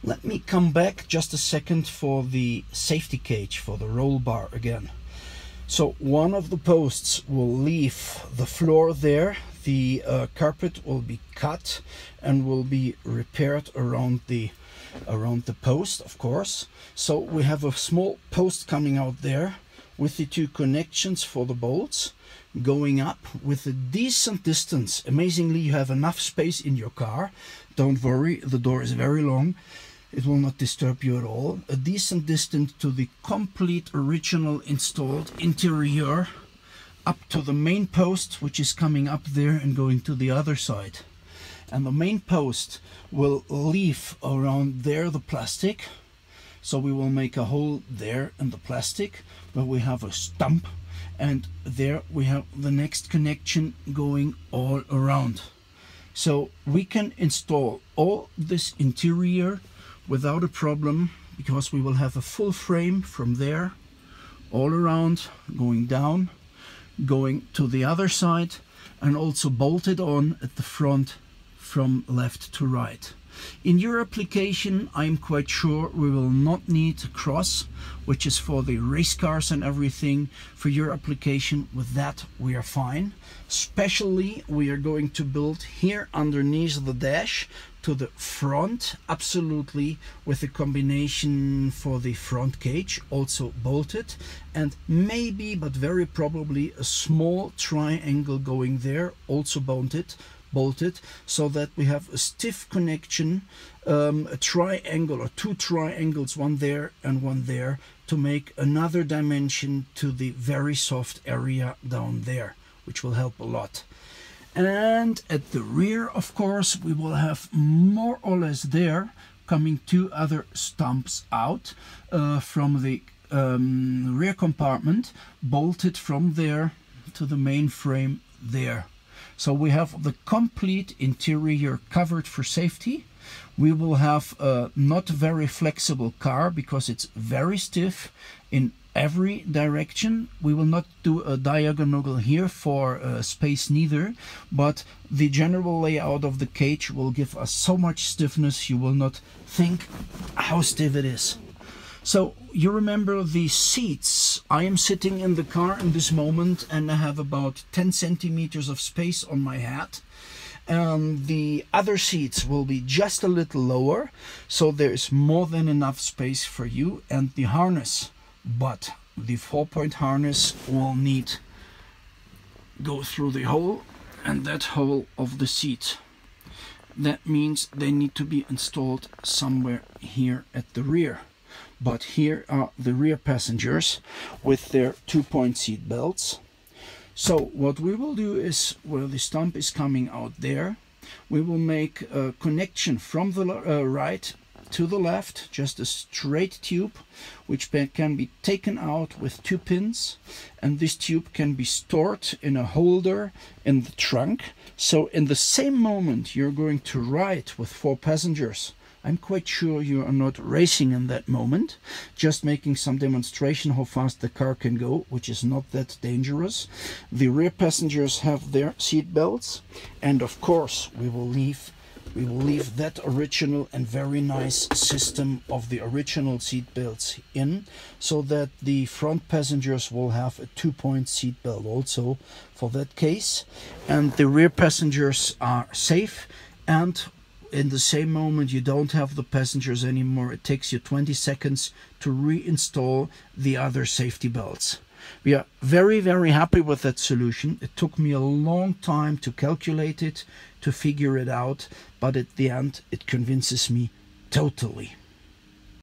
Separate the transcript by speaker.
Speaker 1: Let me come back just a second for the safety cage, for the roll bar again. So one of the posts will leave the floor there. The carpet will be cut and will be repaired around the post, of course. So we have a small post coming out there with the two connections for the bolts going up with a decent distance. Amazingly, you have enough space in your car. Don't worry, the door is very long. It will not disturb you at all. A decent distance to the complete original installed interior, up to the main post, which is coming up there and going to the other side. And the main post will leave around there the plastic. So we will make a hole there in the plastic where we have a stump, and there we have the next connection going all around. So we can install all this interior without a problem, because we will have a full frame from there all around, going down, going to the other side, and also bolted on at the front from left to right. In your application, I'm quite sure we will not need a cross, which is for the race cars and everything. For your application, with that we are fine. Especially we are going to build here underneath the dash to the front, absolutely, with a combination for the front cage, also bolted, and maybe, but very probably, a small triangle going there, also bolted, so that we have a stiff connection, a triangle or two triangles, one there and one there, to make another dimension to the very soft area down there, which will help a lot. And at the rear, of course, we will have more or less there coming two other stumps out from the rear compartment, bolted from there to the main frame there. So we have the complete interior covered for safety. We will have a not very flexible car because it's very stiff in every direction. We will not do a diagonal here for space neither, but the general layout of the cage will give us so much stiffness you will not think how stiff it is. So you remember the seats. I am sitting in the car in this moment and I have about 10 centimeters of space on my head. The other seats will be just a little lower, so there is more than enough space for you and the harness. But the 4-point harness will need go through the hole, and that hole of the seat. That means they need to be installed somewhere here at the rear. But here are the rear passengers with their 2-point seat belts. So what we will do is, where the stump is coming out there, we will make a connection from the right to the left, just a straight tube, which can be taken out with 2 pins, and this tube can be stored in a holder in the trunk. So in the same moment you're going to ride with 4 passengers, I'm quite sure you are not racing in that moment, just making some demonstration how fast the car can go, which is not that dangerous. The rear passengers have their seat belts, and of course we will leave that original and very nice system of the original seat belts in, so that the front passengers will have a 2-point seat belt also for that case, and the rear passengers are safe. And in the same moment you don't have the passengers anymore. It takes you 20 seconds to reinstall the other safety belts. We are very, very happy with that solution. It took me a long time to calculate it, to figure it out, but at the end it convinces me totally.